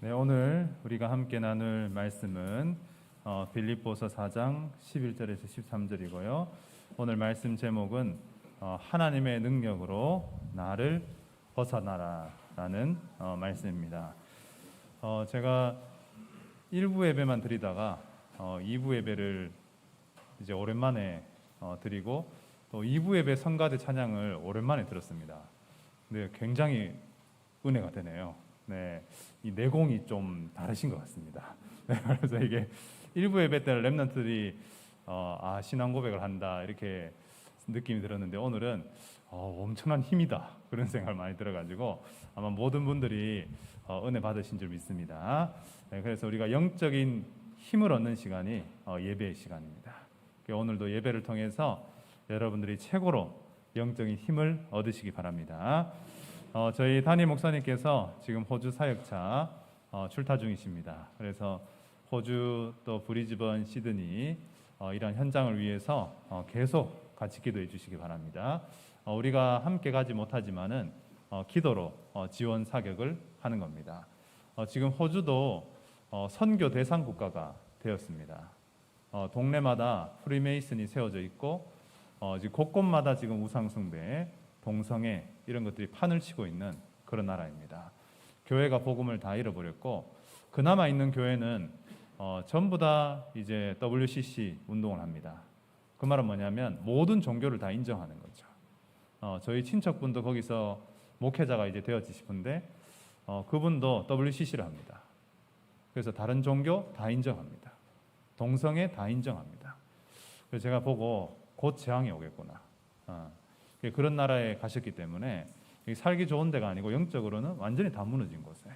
네, 오늘 우리가 함께 나눌 말씀은 빌립보서 4장 11절에서 13절이고요. 오늘 말씀 제목은 하나님의 능력으로 나를 벗어나라라는 말씀입니다. 제가 1부 예배만 드리다가 2부 예배를 이제 오랜만에 드리고 또 2부 예배 성가대 찬양을 오랜만에 들었습니다. 근데 굉장히 은혜가 되네요. 네, 이 내공이 좀 다르신 것 같습니다. 네, 그래서 이게 1부 예배 때는 렘넌트들이 신앙 고백을 한다 이렇게 느낌이 들었는데 오늘은 엄청난 힘이다 그런 생각을 많이 들어가지고 아마 모든 분들이 은혜 받으신 줄 믿습니다. 네, 그래서 우리가 영적인 힘을 얻는 시간이 예배의 시간입니다. 오늘도 예배를 통해서 여러분들이 최고로 영적인 힘을 얻으시기 바랍니다. 저희 담임 목사님께서 지금 호주 사역차 출타 중이십니다. 그래서 호주 또 브리즈번, 시드니 이런 현장을 위해서 계속 같이 기도해 주시기 바랍니다. 우리가 함께 가지 못하지만은 기도로 지원 사격을 하는 겁니다. 지금 호주도 선교 대상 국가가 되었습니다. 동네마다 프리메이슨이 세워져 있고 지금 곳곳마다 지금 우상숭배, 동성애 이런 것들이 판을 치고 있는 그런 나라입니다. 교회가 복음을 다 잃어버렸고 그나마 있는 교회는 전부 다 이제 WCC 운동을 합니다. 그 말은 뭐냐면 모든 종교를 다 인정하는 거죠. 저희 친척분도 거기서 목회자가 이제 되었으신데 그분도 WCC를 합니다. 그래서 다른 종교 다 인정합니다. 동성애 다 인정합니다. 그래서 제가 보고 곧 재앙이 오겠구나. 그런 나라에 가셨기 때문에 살기 좋은 데가 아니고 영적으로는 완전히 다 무너진 곳에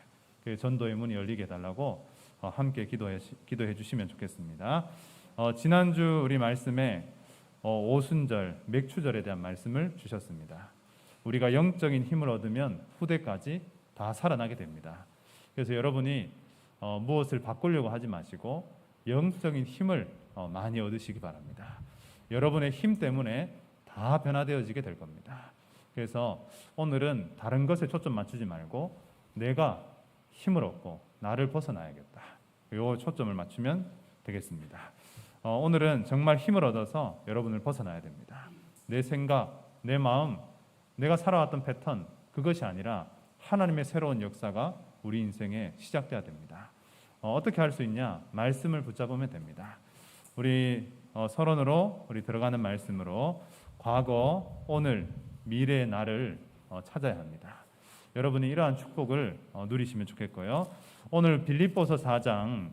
전도의 문이 열리게 해달라고 함께 기도해 주시면 좋겠습니다. 지난주 우리 말씀에 오순절, 맥추절에 대한 말씀을 주셨습니다. 우리가 영적인 힘을 얻으면 후대까지 다 살아나게 됩니다. 그래서 여러분이 무엇을 바꾸려고 하지 마시고 영적인 힘을 많이 얻으시기 바랍니다. 여러분의 힘 때문에 다 변화되어지게 될 겁니다. 그래서 오늘은 다른 것에 초점 맞추지 말고 내가 힘을 얻고 나를 벗어나야겠다. 요 초점을 맞추면 되겠습니다. 오늘은 정말 힘을 얻어서 여러분을 벗어나야 됩니다. 내 생각, 내 마음, 내가 살아왔던 패턴 그것이 아니라 하나님의 새로운 역사가 우리 인생에 시작돼야 됩니다. 어떻게 할 수 있냐? 말씀을 붙잡으면 됩니다. 우리 서론으로 우리 들어가는 말씀으로 과거, 오늘, 미래의 나를 찾아야 합니다. 여러분이 이러한 축복을 누리시면 좋겠고요. 오늘 빌립보서 4장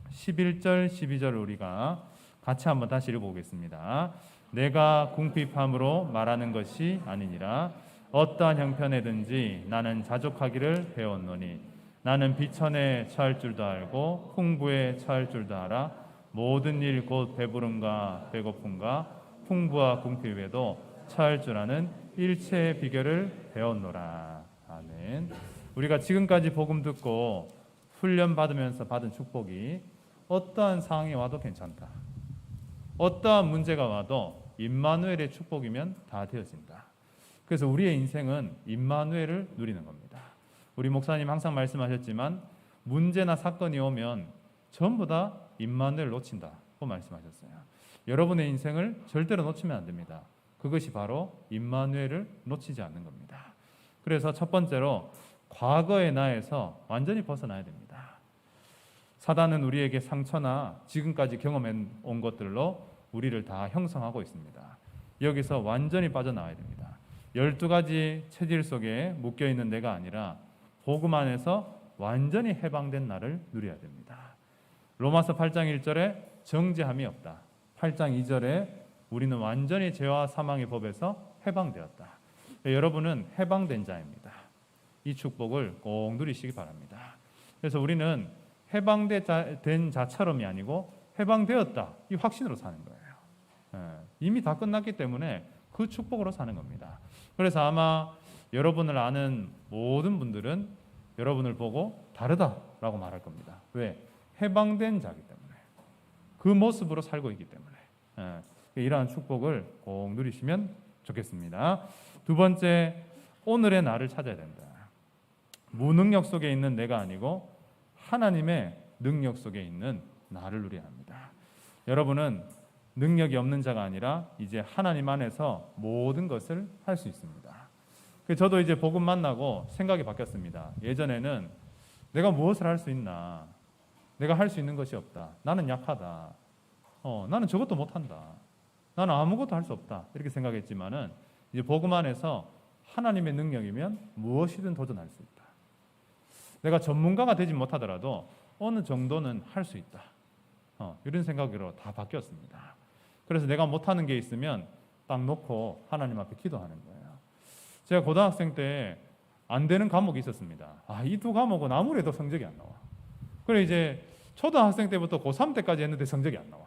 11절, 12절을 우리가 같이 한번 다시 읽어보겠습니다. 내가 궁핍함으로 말하는 것이 아니니라. 어떠한 형편에든지 나는 자족하기를 배웠노니 나는 비천에 처할 줄도 알고 풍부에 처할 줄도 알아. 모든 일 곧 배부름과 배고픔과 풍부와 궁핍에도 처할 줄 아는 일체의 비결을 배웠노라. 아멘. 우리가 지금까지 복음 듣고 훈련 받으면서 받은 축복이 어떠한 상황이 와도 괜찮다. 어떠한 문제가 와도 임마누엘의 축복이면 다 되어진다. 그래서 우리의 인생은 임마누엘을 누리는 겁니다. 우리 목사님 항상 말씀하셨지만 문제나 사건이 오면 전부 다 임마누엘 놓친다고 말씀하셨어요. 여러분의 인생을 절대로 놓치면 안 됩니다. 그것이 바로 임마누엘을 놓치지 않는 겁니다. 그래서 첫 번째로 과거의 나에서 완전히 벗어나야 됩니다. 사단은 우리에게 상처나 지금까지 경험해 온 것들로 우리를 다 형성하고 있습니다. 여기서 완전히 빠져나와야 됩니다. 12가지 체질 속에 묶여있는 내가 아니라 복음 안에서 완전히 해방된 나를 누려야 됩니다. 로마서 8장 1절에 정죄함이 없다. 8장 2절에 우리는 완전히 죄와 사망의 법에서 해방되었다. 여러분은 해방된 자입니다. 이 축복을 꼭 누리시기 바랍니다. 그래서 우리는 해방된 자처럼이 아니고 해방되었다. 이 확신으로 사는 거예요. 이미 다 끝났기 때문에 그 축복으로 사는 겁니다. 그래서 아마 여러분을 아는 모든 분들은 여러분을 보고 다르다라고 말할 겁니다. 왜? 해방된 자기 때문에. 그 모습으로 살고 있기 때문에. 이러한 축복을 꼭 누리시면 좋겠습니다. 두 번째, 오늘의 나를 찾아야 된다. 무능력 속에 있는 내가 아니고 하나님의 능력 속에 있는 나를 누려야 합니다. 여러분은 능력이 없는 자가 아니라 이제 하나님 안에서 모든 것을 할 수 있습니다. 저도 이제 복음 만나고 생각이 바뀌었습니다. 예전에는 내가 무엇을 할 수 있나? 내가 할 수 있는 것이 없다. 나는 약하다. 나는 저것도 못한다. 나는 아무것도 할 수 없다. 이렇게 생각했지만은 이제 복음 안에서 하나님의 능력이면 무엇이든 도전할 수 있다. 내가 전문가가 되지 못하더라도 어느 정도는 할 수 있다. 이런 생각으로 다 바뀌었습니다. 그래서 내가 못하는 게 있으면 딱 놓고 하나님 앞에 기도하는 거예요. 제가 고등학생 때 안 되는 과목이 있었습니다. 이 두 과목은 아무래도 성적이 안 나와. 그래 이제 초등학생 때부터 고3 때까지 했는데 성적이 안 나와.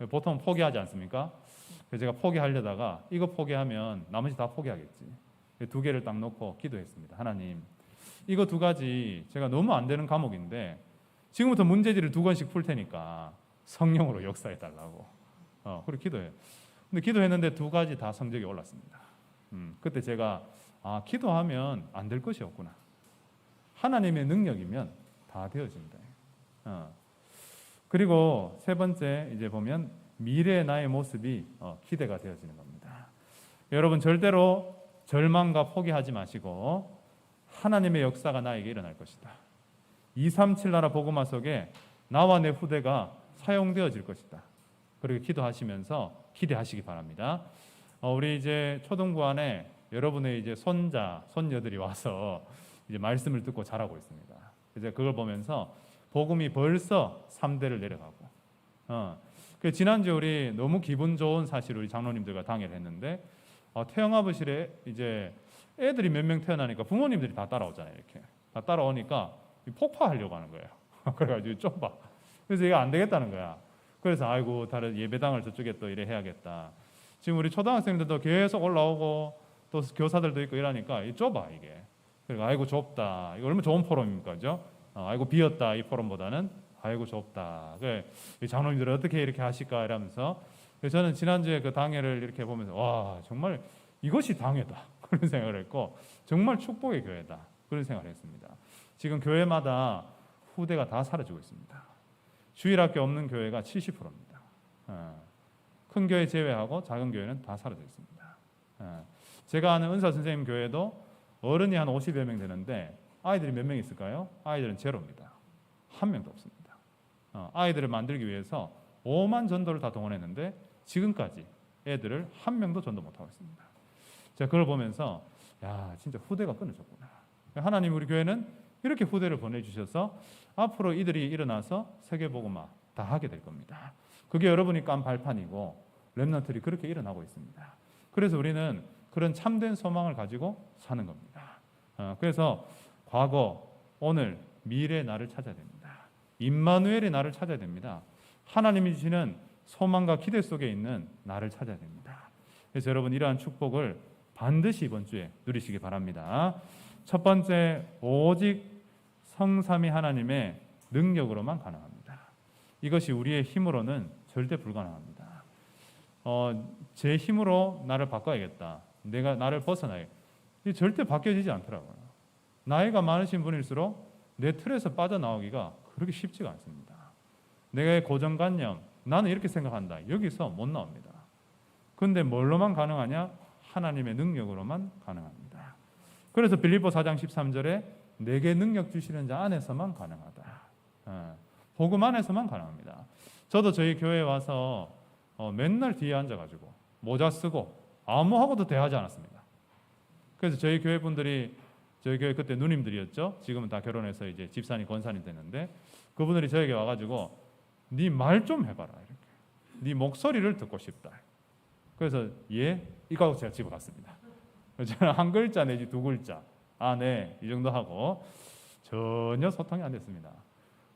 보통 포기하지 않습니까? 그래서 제가 포기하려다가 이거 포기하면 나머지 다 포기하겠지. 두 개를 딱 놓고 기도했습니다. 하나님, 이거 두 가지 제가 너무 안 되는 과목인데 지금부터 문제지를 2권씩 풀 테니까 성령으로 역사해 달라고. 그렇게 기도해요. 근데 기도했는데 두 가지 다 성적이 올랐습니다. 그때 제가 기도하면 안 될 것이 없구나. 하나님의 능력이면 다 되어진다. 그리고 세 번째 이제 보면 미래의 나의 모습이 기대가 되어지는 겁니다. 여러분 절대로 절망과 포기하지 마시고 하나님의 역사가 나에게 일어날 것이다. 237 나라 복음화 속에 나와 내 후대가 사용되어질 것이다. 그리고 기도하시면서 기대하시기 바랍니다. 우리 이제 초등부 안에 여러분의 이제 손자, 손녀들이 와서 이제 말씀을 듣고 자라고 있습니다. 이제 그걸 보면서 복음이 벌써 3대를 내려가고. 지난주에 우리 너무 기분 좋은 사실 우리 장로님들과 당회를 했는데 태영아부실에 이제 애들이 몇 명 태어나니까 부모님들이 다 따라오잖아요. 이렇게 다 따라오니까 폭파하려고 하는 거예요. 그래가지고 좁아. 그래서 이게 안 되겠다는 거야. 그래서 아이고 다른 예배당을 저쪽에 또 이래 해야겠다. 지금 우리 초등학생들도 계속 올라오고 또 교사들도 있고 이러니까 이 좁아 이게. 그러니까 아이고 좁다. 이거 얼마나 좋은 포럼입니까, 그죠? 아이고 비었다 이 포럼보다는 아이고 좁다. 그래 장로님들은 어떻게 이렇게 하실까 이러면서 저는 지난주에 그 당회를 이렇게 보면서 와 정말 이것이 당회다 그런 생각을 했고 정말 축복의 교회다 그런 생각을 했습니다. 지금 교회마다 후대가 다 사라지고 있습니다. 주일학교 없는 교회가 70%입니다. 큰 교회 제외하고 작은 교회는 다 사라져 있습니다. 제가 아는 은사 선생님 교회도 어른이 한 50여 명 되는데 아이들이 몇 명 있을까요? 아이들은 제로입니다. 한 명도 없습니다. 아이들을 만들기 위해서 5만 전도를 다 동원했는데 지금까지 애들을 한 명도 전도 못하고 있습니다. 제가 그걸 보면서 야 진짜 후대가 끊어졌구나. 하나님 우리 교회는 이렇게 후대를 보내주셔서 앞으로 이들이 일어나서 세계복음화 다 하게 될 겁니다. 그게 여러분이 깐 발판이고 렘넌트들이 그렇게 일어나고 있습니다. 그래서 우리는 그런 참된 소망을 가지고 사는 겁니다. 그래서 과거, 오늘, 미래의 나를 찾아야 됩니다. 임마누엘의 나를 찾아야 됩니다. 하나님이 주시는 소망과 기대 속에 있는 나를 찾아야 됩니다. 그래서 여러분 이러한 축복을 반드시 이번 주에 누리시기 바랍니다. 첫 번째, 오직 성삼위 하나님의 능력으로만 가능합니다. 이것이 우리의 힘으로는 절대 불가능합니다. 제 힘으로 나를 바꿔야겠다. 내가 나를 벗어나야 절대 바뀌어지지 않더라고요. 나이가 많으신 분일수록 내 틀에서 빠져나오기가 그렇게 쉽지가 않습니다. 내가 고정관념, 나는 이렇게 생각한다. 여기서 못 나옵니다. 그런데 뭘로만 가능하냐? 하나님의 능력으로만 가능합니다. 그래서 빌립보 4장 13절에 내게 능력 주시는 자 안에서만 가능하다. 복음 안에서만 가능합니다. 저도 저희 교회에 와서 맨날 뒤에 앉아가지고 모자 쓰고 아무하고도 대하지 않았습니다. 그래서 저희 교회 분들이 저희 교회 그때 누님들이었죠. 지금은 다 결혼해서 이제 집사님 권사님 됐는데 그분들이 저에게 와가지고 네 말 좀 해봐라 이렇게. 네 목소리를 듣고 싶다. 그래서 예 이거 하고 제가 집에 갔습니다. 저는 한 글자 내지 두 글자 네 이 정도 하고 전혀 소통이 안 됐습니다.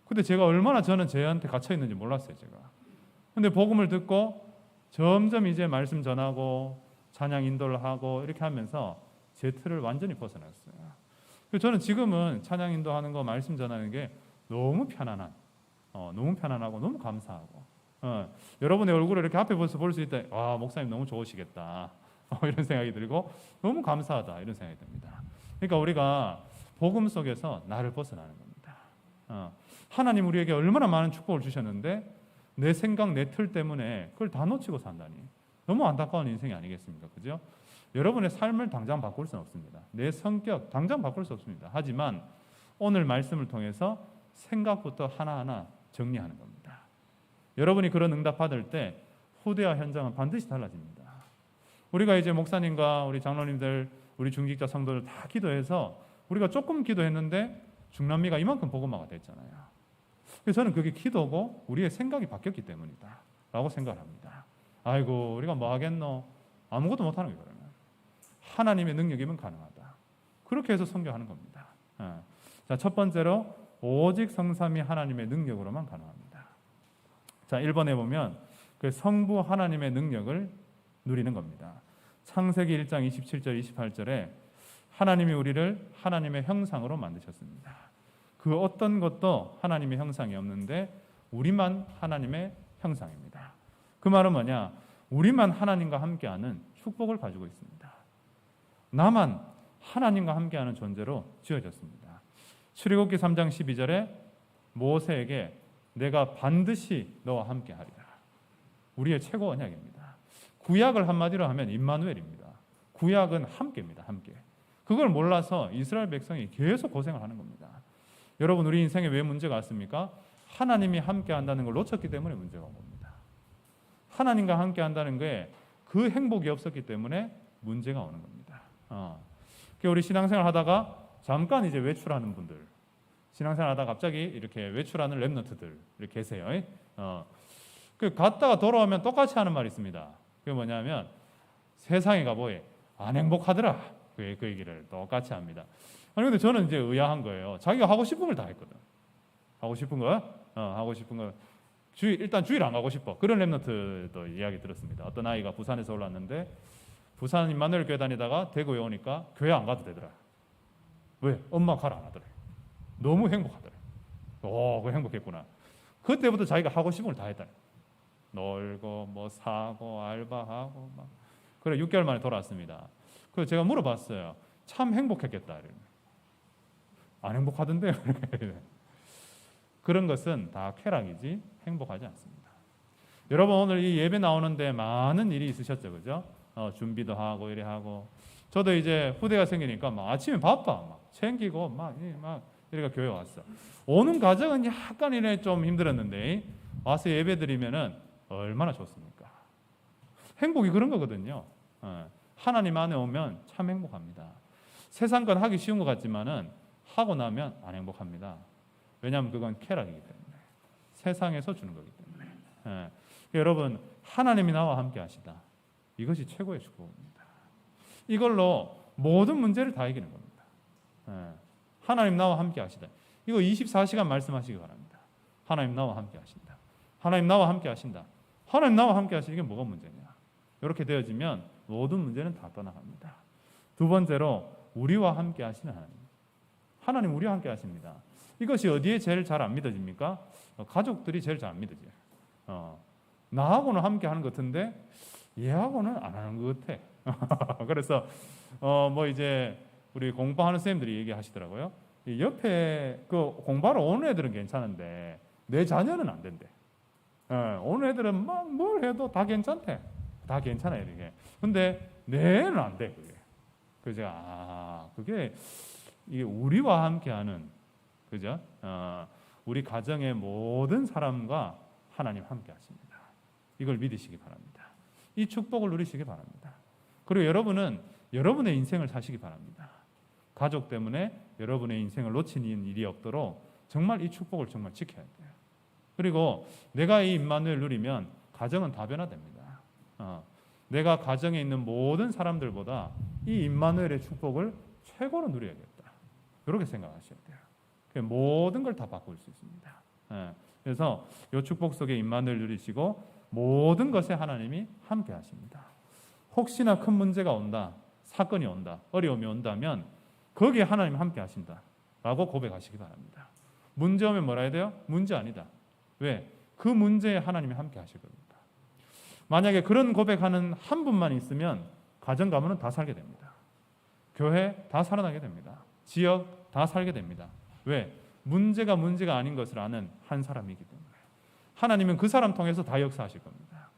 근데 제가 얼마나 저는 쟤한테 갇혀 있는지 몰랐어요 제가. 근데 복음을 듣고 점점 이제 말씀 전하고 찬양 인도를 하고 이렇게 하면서 제 틀을 완전히 벗어났어요. 그래서 저는 지금은 찬양 인도하는 거 말씀 전하는 게 너무 편안한 너무 편안하고 너무 감사하고 여러분의 얼굴을 이렇게 앞에 벌써 볼 수 있다. 와 목사님 너무 좋으시겠다. 이런 생각이 들고 너무 감사하다 이런 생각이 듭니다. 그러니까 우리가 복음 속에서 나를 벗어나는 겁니다. 하나님 우리에게 얼마나 많은 축복을 주셨는데 내 생각, 내 틀 때문에 그걸 다 놓치고 산다니. 너무 안타까운 인생이 아니겠습니까? 그죠? 여러분의 삶을 당장 바꿀 수는 없습니다. 내 성격 당장 바꿀 수 없습니다. 하지만 오늘 말씀을 통해서 생각부터 하나하나 정리하는 겁니다. 여러분이 그런 응답 받을 때 후대와 현장은 반드시 달라집니다. 우리가 이제 목사님과 우리 장로님들, 우리 중직자 성도들 다 기도해서 우리가 조금 기도했는데 중남미가 이만큼 복음화가 됐잖아요. 그래서 저는 그게 기도고 우리의 생각이 바뀌었기 때문이다 라고 생각을 합니다. 아이고 우리가 뭐 하겠노? 아무것도 못하는 거예요. 그러면 하나님의 능력이면 가능하다. 그렇게 해서 성경하는 겁니다. 자, 첫 번째로 오직 성삼위 하나님의 능력으로만 가능합니다. 자, 1번에 보면 그 성부 하나님의 능력을 누리는 겁니다. 창세기 1장 27절 28절에 하나님이 우리를 하나님의 형상으로 만드셨습니다. 그 어떤 것도 하나님의 형상이 없는데 우리만 하나님의 형상입니다. 그 말은 뭐냐? 우리만 하나님과 함께하는 축복을 가지고 있습니다. 나만 하나님과 함께하는 존재로 지어졌습니다. 출애굽기 3장 12절에 모세에게 내가 반드시 너와 함께하리라. 우리의 최고 언약입니다. 구약을 한마디로 하면 임마누엘입니다. 구약은 함께입니다. 함께. 그걸 몰라서 이스라엘 백성이 계속 고생을 하는 겁니다. 여러분 우리 인생에 왜 문제가 왔습니까? 하나님이 함께한다는 걸 놓쳤기 때문에 문제가 온 겁니다. 하나님과 함께한다는 게 그 행복이 없었기 때문에 문제가 오는 겁니다. 우리 신앙생활 하다가 잠깐 이제 외출하는 분들, 신앙생활 하다가 갑자기 이렇게 외출하는 렘넌트들 이렇게 계세요. 그 갔다가 돌아오면 똑같이 하는 말이 있습니다. 그게 뭐냐면 세상에 가보니 안 행복하더라. 그 얘기를 똑같이 합니다. 아니 근데 저는 이제 의아한 거예요. 자기가 하고 싶은 걸 다 했거든. 하고 싶은 거, 하고 싶은 거. 일단 주일 안 가고 싶어. 그런 렘넌트도 이야기 들었습니다. 어떤 아이가 부산에서 올랐는데 부산 임마누엘 교회 다니다가 대구에 오니까 교회 안 가도 되더라. 왜? 엄마 가라 안 하더래. 너무 행복하더래. 그 행복했구나. 그때부터 자기가 하고 싶은 걸 다 했다. 놀고 뭐 사고 알바하고 막. 그래 6개월 만에 돌아왔습니다. 그래서 제가 물어봤어요. 참 행복했겠다. 안 행복하던데요. 그런 것은 다 쾌락이지 행복하지 않습니다. 여러분 오늘 이 예배 나오는데 많은 일이 있으셨죠, 그죠? 준비도 하고 이래 하고. 저도 이제 후대가 생기니까 막 아침에 바빠, 막 챙기고 막 이래가 교회 왔어. 오는 과정은 약간 이래 좀 힘들었는데 와서 예배 드리면은 얼마나 좋습니까? 행복이 그런 거거든요. 하나님 안에 오면 참 행복합니다. 세상 건 하기 쉬운 것 같지만은 하고 나면 안 행복합니다. 왜냐하면 그건 쾌락이기 때문에 세상에서 주는 거기 때문에. 여러분 하나님이 나와 함께 하시다. 이것이 최고의 축복입니다. 이걸로 모든 문제를 다 이기는 겁니다. 하나님 나와 함께 하시다. 이거 24시간 말씀하시기 바랍니다. 하나님 나와 함께 하신다. 하나님 나와 함께 하신다. 하나님 나와 함께 하시는 게 뭐가 문제냐. 이렇게 되어지면 모든 문제는 다 떠나갑니다. 두 번째로 우리와 함께 하시는 하나님. 하나님 우리와 함께 하십니다. 이것이 어디에 제일 잘 안 믿어집니까? 가족들이 제일 잘 안 믿어져요. 나하고는 함께 하는 것 같은데 얘하고는 안 하는 것 같아. 그래서 뭐 이제 우리 공부하는 선생님들이 얘기하시더라고요. 옆에 그 공부하러 오는 애들은 괜찮은데 내 자녀는 안 된대. 오는 애들은 막 뭘 해도 다 괜찮대. 다 괜찮아요 이게. 근데 내 애는 안 돼 그게. 그래서 제가 그게 이게 우리와 함께하는 그죠? 우리 가정의 모든 사람과 하나님 함께 하십니다. 이걸 믿으시기 바랍니다. 이 축복을 누리시기 바랍니다. 그리고 여러분은 여러분의 인생을 사시기 바랍니다. 가족 때문에 여러분의 인생을 놓치는 일이 없도록 정말 이 축복을 정말 지켜야 돼요. 그리고 내가 이 임마누엘 누리면 가정은 다 변화됩니다. 내가 가정에 있는 모든 사람들보다 이 임마누엘의 축복을 최고로 누려야겠다. 이렇게 생각하셔야 돼요. 모든 걸 다 바꿀 수 있습니다. 그래서 이 축복 속에 임마누엘 누리시고 모든 것에 하나님이 함께 하십니다. 혹시나 큰 문제가 온다, 사건이 온다, 어려움이 온다면 거기에 하나님 함께 하신다 라고 고백하시기 바랍니다. 문제 오면 뭐라 해야 돼요? 문제 아니다. 왜? 그 문제에 하나님이 함께 하실 겁니다. 만약에 그런 고백하는 한 분만 있으면 가정 가문은 다 살게 됩니다. 교회 다 살아나게 됩니다. 지역 다 살게 됩니다. 왜? 문제가 아닌 것을 아는 한 사람이기 때문에 하나님은 그 사람 통해서 다 역사하실 겁니다.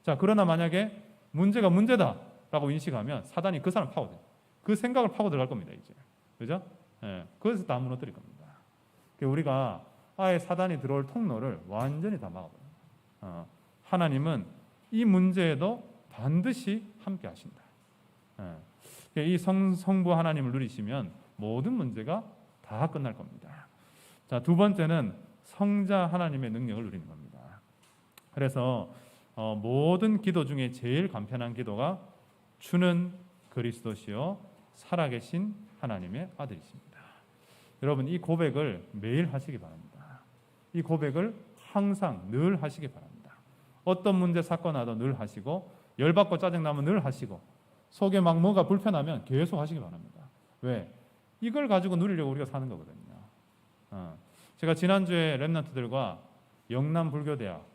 자, 그러나 만약에 문제가 문제다라고 인식하면 사단이 그 사람 파고들, 그 생각을 파고 들어갈 겁니다. 이제, 그죠? 예, 그래서 다 무너뜨릴 겁니다. 우리가 아예 사단이 들어올 통로를 완전히 다 막아버려요. 하나님은 이 문제에도 반드시 함께 하신다. 이 성부 하나님을 누리시면 모든 문제가 다 끝날 겁니다. 자, 두 번째는 성자 하나님의 능력을 누리는 겁니다. 그래서 모든 기도 중에 제일 간편한 기도가 주는 그리스도시요 살아계신 하나님의 아들이십니다. 여러분, 이 고백을 매일 하시기 바랍니다. 이 고백을 항상 늘 하시기 바랍니다. 어떤 문제 사건 와도 늘 하시고, 열받고 짜증나면 늘 하시고, 속에 막 뭐가 불편하면 계속 하시기 바랍니다. 왜? 이걸 가지고 누리려고 우리가 사는 거거든요. 제가 지난주에 렘넌트들과 영남불교대학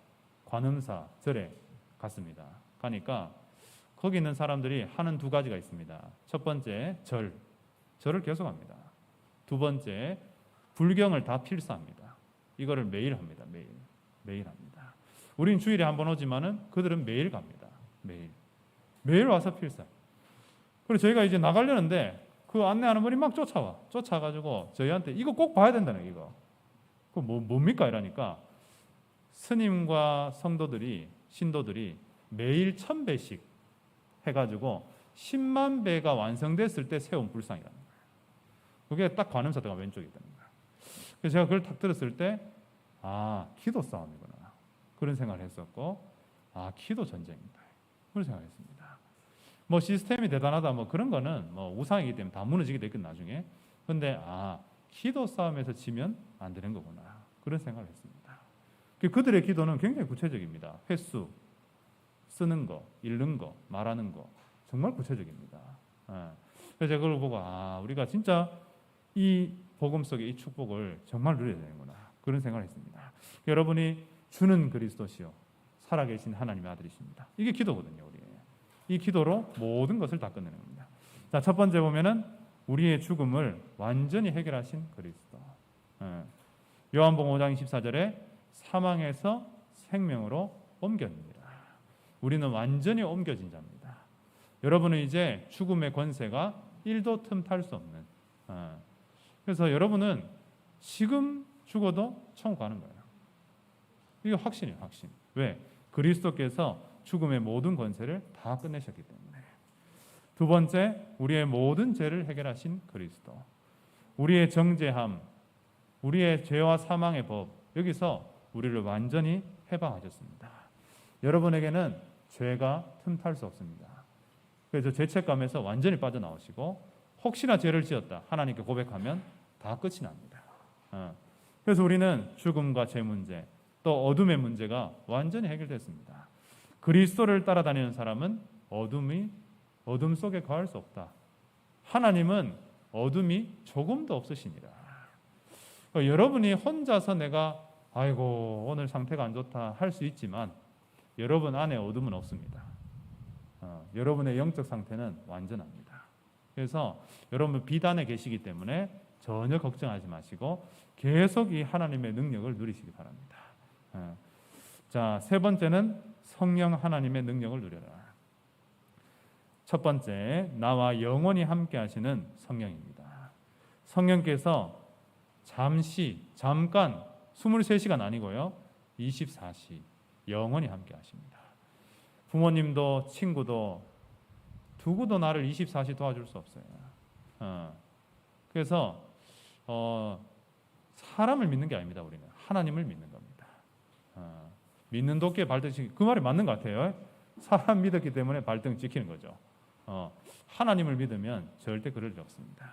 관음사 절에 갔습니다. 가니까 거기 있는 사람들이 하는 두 가지가 있습니다. 첫 번째, 절을 계속합니다. 두 번째, 불경을 다 필사합니다. 이거를 매일 합니다. 매일 합니다. 우린 주일에 한 번 오지만은 그들은 매일 갑니다. 매일 와서 필사. 그리고 저희가 이제 나가려는데 그 안내하는 분이 막 쫓아가지고 저희한테 이거 꼭 봐야 된다는 이거. 그 뭡니까 이러니까 스님과 성도들이 신도들이 매일 1000배씩 해가지고 10만 배가 완성됐을 때 세운 불상이라는 거예요. 그게 딱 관음사대가 왼쪽에 있다는 거예요. 그래서 제가 그걸 딱 들었을 때 기도 싸움이구나 그런 생각을 했었고, 기도 전쟁이다 그런 생각을 했습니다. 뭐 시스템이 대단하다 뭐 그런 거는 뭐 우상이기 때문에 다 무너지게 되겠 나중에. 근데 기도 싸움에서 지면 안 되는 거구나 그런 생각을 했습니다. 그들의 기도는 굉장히 구체적입니다. 횟수, 쓰는 거, 읽는 거, 말하는 거 정말 구체적입니다. 그래서 제가 그걸 보고 우리가 진짜 이 복음 속의 이 축복을 정말 누려야 되는구나 그런 생각을 했습니다. 여러분이 주는 그리스도시요 살아계신 하나님의 아들이십니다. 이게 기도거든요. 우리 이 기도로 모든 것을 다 끝내는 겁니다. 자, 첫 번째 보면은 우리의 죽음을 완전히 해결하신 그리스도. 요한복음 5장 24절에 사망에서 생명으로 옮겨집니다. 우리는 완전히 옮겨진 자입니다. 여러분은 이제 죽음의 권세가 1도 틈탈 수 없는. 그래서 여러분은 지금 죽어도 천국 가는 거예요. 이게 확신이에요, 확신. 왜? 그리스도께서 죽음의 모든 권세를 다 끝내셨기 때문에. 두 번째, 우리의 모든 죄를 해결하신 그리스도. 우리의 정죄함, 우리의 죄와 사망의 법, 여기서 우리를 완전히 해방하셨습니다. 여러분에게는 죄가 틈탈 수 없습니다. 그래서 죄책감에서 완전히 빠져나오시고, 혹시나 죄를 지었다 하나님께 고백하면 다 끝이 납니다. 그래서 우리는 죽음과 죄 문제, 또 어둠의 문제가 완전히 해결됐습니다. 그리스도를 따라다니는 사람은 어둠 속에 거할 수 없다. 하나님은 어둠이 조금도 없으시니라. 여러분이 혼자서 내가 오늘 상태가 안 좋다 할 수 있지만 여러분 안에 어둠은 없습니다. 여러분의 영적 상태는 완전합니다. 그래서 여러분 비단에 계시기 때문에 전혀 걱정하지 마시고 계속 이 하나님의 능력을 누리시기 바랍니다. 자, 세 번째는 성령 하나님의 능력을 누려라. 첫 번째, 나와 영원히 함께 하시는 성령입니다. 성령께서 잠깐 23시간 아니고요 24시 영원히 함께 하십니다. 부모님도 친구도 누구도 나를 24시 도와줄 수 없어요. 그래서 사람을 믿는 게 아닙니다. 우리는 하나님을 믿는 겁니다. 믿는 도끼에 발등 찍히, 그 말이 맞는 것 같아요. 사람 믿었기 때문에 발등 찍히는 거죠. 하나님을 믿으면 절대 그럴 일 없습니다.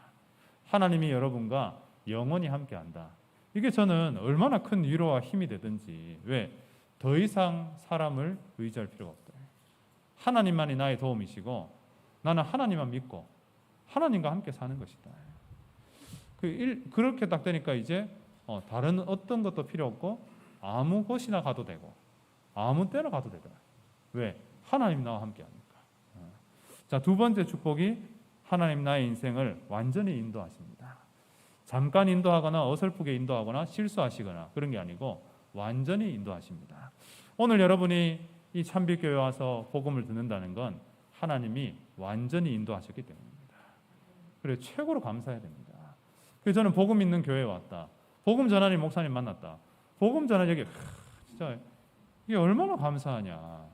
하나님이 여러분과 영원히 함께한다. 이게 저는 얼마나 큰 위로와 힘이 되든지. 왜? 더 이상 사람을 의지할 필요가 없다. 하나님만이 나의 도움이시고 나는 하나님만 믿고 하나님과 함께 사는 것이다. 그렇게 딱 되니까 이제 다른 어떤 것도 필요 없고 아무 곳이나 가도 되고 아무 때나 가도 되더라. 왜? 하나님 나와 함께 하니까. 자, 두 번째 축복이 하나님 나의 인생을 완전히 인도하십니다. 잠깐 인도하거나 어설프게 인도하거나 실수하시거나 그런 게 아니고 완전히 인도하십니다. 오늘 여러분이 이 참빛교회 와서 복음을 듣는다는 건 하나님이 완전히 인도하셨기 때문입니다. 그래서 최고로 감사해야 됩니다. 그래서 저는 복음 있는 교회에 왔다. 복음 전하는 목사님 만났다. 복음 전하는 진짜 이게 얼마나 감사하냐.